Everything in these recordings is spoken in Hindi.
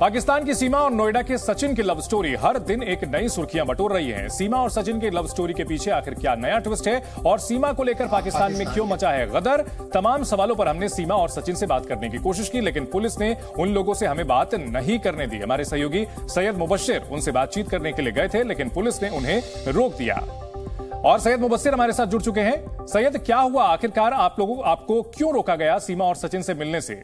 पाकिस्तान की सीमा और नोएडा के सचिन की लव स्टोरी हर दिन एक नई सुर्खियां बटोर रही है। सीमा और सचिन की लव स्टोरी के पीछे आखिर क्या नया ट्विस्ट है और सीमा को लेकर पाकिस्तान में क्यों मचा है गदर? तमाम सवालों पर हमने सीमा और सचिन से बात करने की कोशिश की, लेकिन पुलिस ने उन लोगों से हमें बात नहीं करने दी। हमारे सहयोगी सैयद मुबश्शिर उनसे बातचीत करने के लिए गए थे, लेकिन पुलिस ने उन्हें रोक दिया। और सैयद मुबश्शिर हमारे साथ जुड़ चुके हैं। सैयद, क्या हुआ आखिरकार? आपको क्यों रोका गया सीमा और सचिन से मिलने से?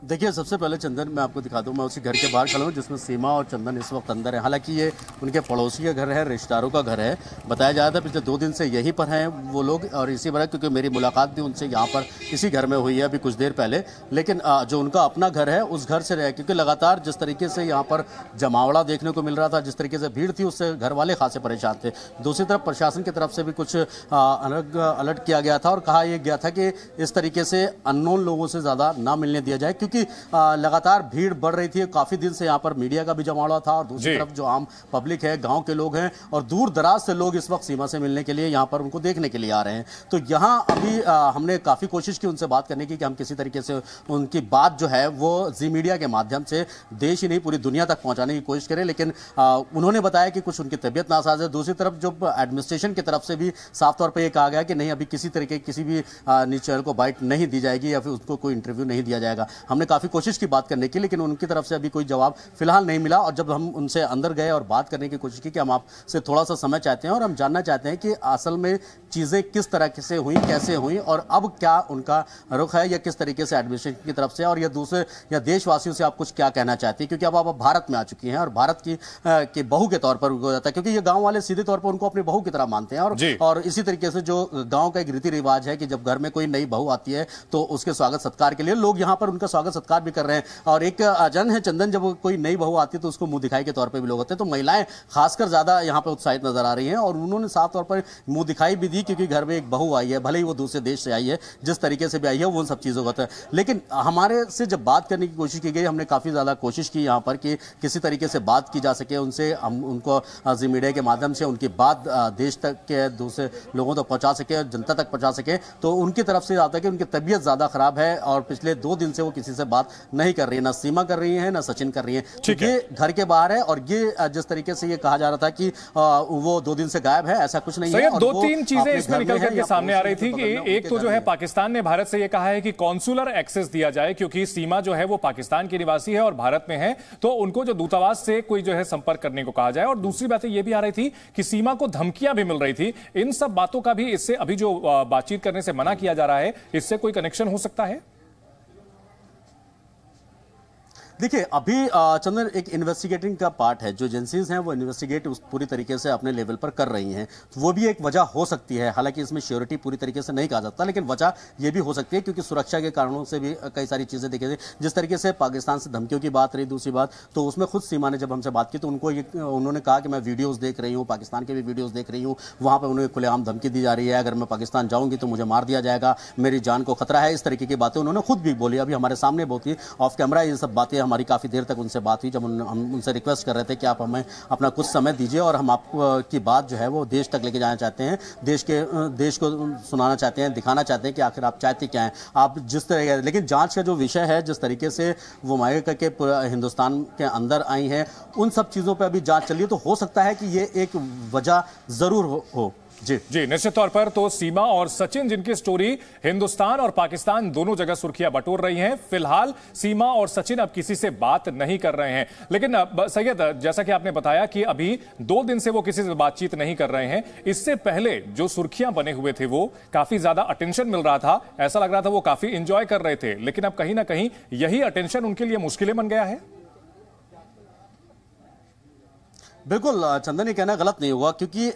देखिए, सबसे पहले चंदन, मैं आपको दिखा दूं, मैं उसी घर के बाहर खड़ा हूं जिसमें सीमा और चंदन इस वक्त अंदर है। हालांकि ये उनके पड़ोसी का घर है, रिश्तेदारों का घर है। बताया जा रहा था पिछले 2 दिन से यहीं पर हैं वो लोग, और इसी वजह क्योंकि मेरी मुलाकात भी उनसे यहाँ पर इसी घर में हुई है अभी कुछ देर पहले। लेकिन जो उनका अपना घर है उस घर से रहे, क्योंकि लगातार जिस तरीके से यहाँ पर जमावड़ा देखने को मिल रहा था, जिस तरीके से भीड़ थी, उससे घर वाले खासे परेशान थे। दूसरी तरफ प्रशासन की तरफ से भी कुछ अलर्ट किया गया था और कहा यह गया था कि इस तरीके से अननोन लोगों से ज़्यादा ना मिलने दिया जाए, क्योंकि लगातार भीड़ बढ़ रही थी। काफी दिन से यहाँ पर मीडिया का भी जमावड़ा था और दूसरी तरफ जो आम पब्लिक है, गांव के लोग हैं और दूर दराज से लोग इस वक्त सीमा से मिलने के लिए यहाँ पर उनको देखने के लिए आ रहे हैं। तो यहाँ अभी हमने काफी कोशिश की उनसे बात करने की कि हम किसी तरीके से उनकी बात जो है वो जी मीडिया के माध्यम से देश ही नहीं पूरी दुनिया तक पहुंचाने की कोशिश करें, लेकिन उन्होंने बताया कि कुछ उनकी तबीयत नासाज है। दूसरी तरफ जो एडमिनिस्ट्रेशन की तरफ से भी साफ तौर पर यह कहा गया कि नहीं, अभी किसी तरीके किसी भी न्यूज चैनल को बाइट नहीं दी जाएगी या फिर उसको कोई इंटरव्यू नहीं दिया जाएगा। हमने काफी कोशिश की बात करने की, लेकिन उनकी तरफ से अभी कोई जवाब फिलहाल नहीं मिला। और जब हम उनसे अंदर गए और बात करने की कोशिश की कि हम आपसे थोड़ा सा समय चाहते हैं और हम जानना चाहते हैं कि असल में चीजें किस तरह से हुई, कैसे हुई और अब क्या उनका रुख है या किस तरीके से एडमिनिस्ट्रेशन की तरफ से, और या दूसरे या देशवासियों से आप कुछ क्या कहना चाहती हैं, क्योंकि अब आप भारत में आ चुकी हैं और भारत की बहू के तौर पर उनको जाता है, क्योंकि ये गांव वाले सीधे तौर पर उनको अपनी बहू की तरह मानते हैं। और इसी तरीके से जो गांव का एक रीति रिवाज है कि जब घर में कोई नई बहू आती है तो उसके स्वागत सत्कार के लिए लोग यहाँ पर उनका स्वागत सत्कार भी कर रहे हैं। और एक जन है चंदन, जब कोई नई बहू आती है तो उसको मुंह दिखाई के तौर पे भी लोग होते हैं, तो महिलाएं खासकर ज्यादा यहाँ पे उत्साहित नजर आ रही हैं और उन्होंने साफ तौर पर मुंह दिखाई भी दी, क्योंकि घर में एक बहू आई है, भले ही वो दूसरे देश से आई है, जिस तरीके से भी आई है वो उन सब चीजों का होता है। लेकिन हमारे से जब बात करने की कोशिश की गई, हमने काफी ज्यादा कोशिश की यहाँ पर कि किसी तरीके से बात की जा सके उनसे, हम उनको जी मीडिया के माध्यम से उनकी बात देश तक के दूसरे लोगों तक पहुंचा सके, जनता तक पहुंचा सके। तो उनकी तरफ से आता है कि उनकी तबीयत ज्यादा खराब है और पिछले 2 दिन से वो किसी से बात नहीं कर रही है, ना सीमा कर रही है ना सचिन कर रही है। तो ये घर के बाहर है और ये जिस तरीके से ये कहा जा रहा था कि वो 2 दिन से गायब है, ऐसा कुछ नहीं है। 2-3 चीजें इसमें निकल करके सामने आ रही थी कि एक तो जो है पाकिस्तान ने भारत से ये कहा है कि कॉन्सुलर एक्सेस दिया जाए, क्योंकि सीमा जो है वो पाकिस्तान की निवासी है और भारत में है, तो उनको जो दूतावास से कोई जो है संपर्क करने को कहा जाए। और दूसरी बात ये भी आ रही थी कि सीमा को धमकियां भी मिल रही थी। इन सब बातों का भी इससे अभी जो बातचीत करने से मना किया जा रहा है, इससे कोई कनेक्शन हो सकता है? देखिए, अभी चंदन एक इन्वेस्टिगेटिंग का पार्ट है, जो एजेंसीज हैं वो इन्वेस्टिगेट उस पूरी तरीके से अपने लेवल पर कर रही हैं, तो वो भी एक वजह हो सकती है। हालांकि इसमें श्योरिटी पूरी तरीके से नहीं कहा जाता, लेकिन वजह ये भी हो सकती है क्योंकि सुरक्षा के कारणों से भी कई सारी चीजें देखी। जिस तरीके से पाकिस्तान से धमकियों की बात रही, दूसरी बात तो उसमें खुद सीमा ने जब हमसे बात की तो उन्होंने कहा कि मैं वीडियोज देख रही हूँ, पाकिस्तान के भी वीडियोज देख रही हूँ, वहां पर उन्हें खुलेआम धमकी दी जा रही है, अगर मैं पाकिस्तान जाऊंगी तो मुझे मार दिया जाएगा, मेरी जान को खतरा है। इस तरीके की बातें उन्होंने खुद भी बोली, अभी हमारे सामने बहुत ही ऑफ कैमरा ये सब बातें हमारी काफी देर तक से बात हुई, जब हम उनसे रिक्वेस्ट कर रहे थे कि आप हमें अपना कुछ समय दीजिए और हम आपकी बात जो है वो देश तक लेके जाना चाहते हैं, देश को सुनाना चाहते हैं, दिखाना चाहते हैं कि आखिर आप चाहते क्या हैं, आप जिस तरह। लेकिन जांच का जो विषय है, जिस तरीके से वो मांगे करके हिंदुस्तान के अंदर आई है, उन सब चीजों पर अभी जांच चल रही है, तो हो सकता है कि ये एक वजह जरूर हो। जी, निश्चित तौर पर तो सीमा और सचिन, जिनकी स्टोरी हिंदुस्तान और पाकिस्तान दोनों जगह सुर्खियां बटोर रही हैं, फिलहाल सीमा और सचिन अब किसी से बात नहीं कर रहे हैं। लेकिन सैयद, जैसा कि आपने बताया कि अभी 2 दिन से वो किसी से बातचीत नहीं कर रहे हैं, इससे पहले जो सुर्खियां बने हुए थे वो काफी ज्यादा अटेंशन मिल रहा था, ऐसा लग रहा था वो काफी इंजॉय कर रहे थे, लेकिन अब कहीं ना कहीं यही अटेंशन उनके लिए मुश्किलें बन गया है। बिल्कुल चंदन, ये कहना गलत नहीं होगा, क्योंकि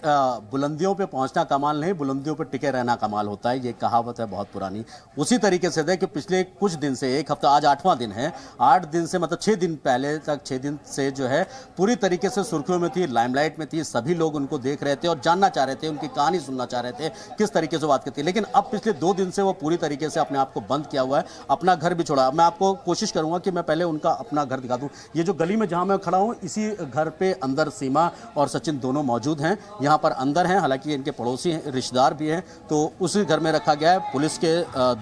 बुलंदियों पे पहुंचना कमाल नहीं, बुलंदियों पे टिके रहना कमाल होता है। ये कहावत है बहुत पुरानी। उसी तरीके से है कि पिछले कुछ दिन से, एक हफ्ता, आज 8वां दिन है, 8 दिन से मतलब 6 दिन पहले तक, 6 दिन से जो है पूरी तरीके से सुर्खियों में थी, लाइमलाइट में थी, सभी लोग उनको देख रहे थे और जानना चाह रहे थे, उनकी कहानी सुनना चाह रहे थे, किस तरीके से बात करती है। लेकिन अब पिछले 2 दिन से वो पूरी तरीके से अपने आप को बंद किया हुआ है, अपना घर भी छोड़ा। मैं आपको कोशिश करूंगा कि मैं पहले उनका अपना घर दिखा दूं। ये जो गली में जहां मैं खड़ा हूं, इसी घर पे अंदर सीमा और सचिन दोनों मौजूद हैं, यहाँ पर अंदर हैं। हालांकि इनके पड़ोसी रिश्तेदार भी हैं, तो उसी घर में रखा गया है। पुलिस के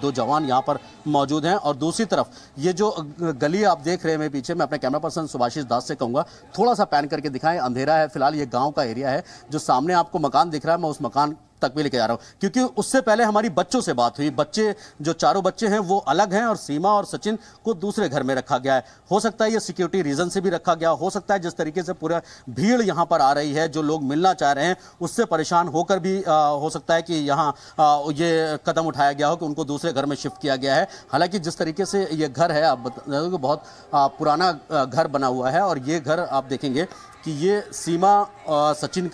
2 जवान यहाँ पर मौजूद हैं। और दूसरी तरफ ये जो गली आप देख रहे हैं मेरे पीछे, मैं अपने कैमरा पर्सन सुभाषिष दास से कहूँगा थोड़ा सा पैन करके दिखाएं। अंधेरा है फिलहाल, ये गाँव का एरिया है। जो सामने आपको मकान दिख रहा है, मैं उस मकान तक भी लेके जा रहा हूं, क्योंकि उससे पहले हमारी बच्चों से बात हुई। बच्चे जो चारों बच्चे हैं वो अलग हैं और सीमा और सचिन को दूसरे घर में रखा गया है। हो सकता है ये सिक्योरिटी रीजन से भी रखा गया, हो सकता है जिस तरीके से पूरा भीड़ यहां पर आ रही है, जो लोग मिलना चाह रहे हैं उससे परेशान होकर भी हो सकता है कि यहाँ ये कदम उठाया गया हो कि उनको दूसरे घर में शिफ्ट किया गया है। हालांकि जिस तरीके से ये घर है, आप बहुत पुराना घर बना हुआ है और ये घर आप देखेंगे कि ये सीमा सचिन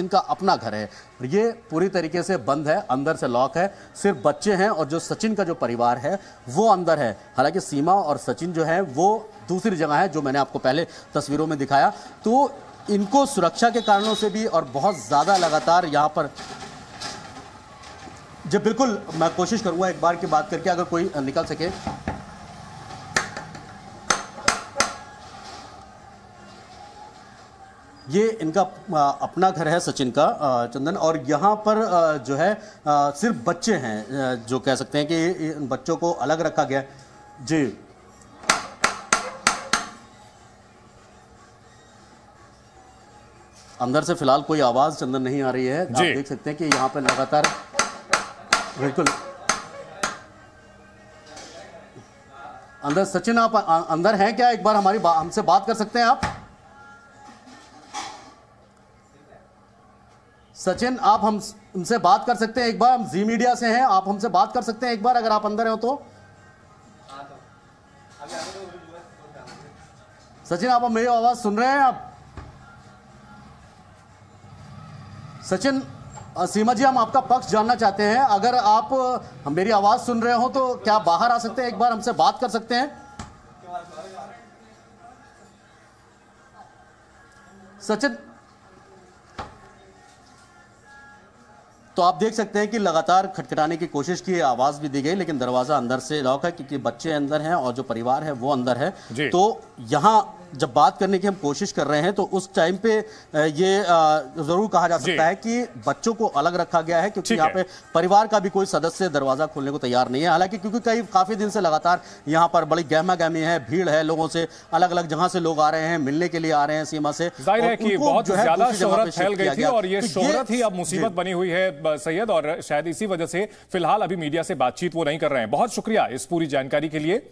का अपना घर है। ये पूरी तरीके से बंद है, अंदर से लॉक है, सिर्फ बच्चे हैं और जो सचिन का जो परिवार है वो अंदर है। हालांकि सीमा और सचिन जो है वो दूसरी जगह है, जो मैंने आपको पहले तस्वीरों में दिखाया। तो इनको सुरक्षा के कारणों से भी और बहुत ज़्यादा लगातार यहाँ पर जी बिल्कुल, मैं कोशिश करूँगा एक बार की बात करके अगर कोई निकल सके। ये इनका अपना घर है सचिन का, चंदन, और यहाँ पर जो है सिर्फ बच्चे हैं, जो कह सकते हैं कि इन बच्चों को अलग रखा गया जी। अंदर से फिलहाल कोई आवाज चंदन नहीं आ रही है। आप देख सकते हैं कि यहाँ पर लगातार बिल्कुल अंदर। सचिन आप अंदर हैं क्या? एक बार हमसे बात कर सकते हैं आप? सचिन आप हमसे बात कर सकते हैं एक बार? हम जी मीडिया से हैं, आप हमसे बात कर सकते हैं एक बार अगर आप अंदर हो तो? सचिन आप मेरी आवाज सुन रहे हैं? आप सचिन, सीमा जी हम आपका पक्ष जानना चाहते हैं। अगर आप मेरी आवाज सुन रहे हो तो क्या बाहर आ सकते हैं, एक बार हमसे बात कर सकते हैं? सचिन, तो आप देख सकते हैं कि लगातार खटखटाने की कोशिश की, आवाज भी दी गई, लेकिन दरवाजा अंदर से लॉक है क्योंकि बच्चे अंदर हैं और जो परिवार है वो अंदर है। तो यहाँ जब बात करने की हम कोशिश कर रहे हैं तो उस टाइम पे ये जरूर कहा जा सकता है कि बच्चों को अलग रखा गया है, क्योंकि यहाँ पे परिवार का भी कोई सदस्य दरवाजा खोलने को तैयार नहीं है। हालांकि क्योंकि काफी दिन से लगातार यहाँ पर बड़ी गहमा गहमी है, भीड़ है, लोगों से अलग अलग जगह से लोग आ रहे हैं, मिलने के लिए आ रहे हैं सीमा से। जाहिर है कि बहुत ज्यादा शोहरत फैल गई थी और ये शोहरत ही अब मुसीबत बनी हुई है सैयद, और शायद इसी वजह से फिलहाल अभी मीडिया से बातचीत वो नहीं कर रहे हैं। बहुत शुक्रिया इस पूरी जानकारी के लिए।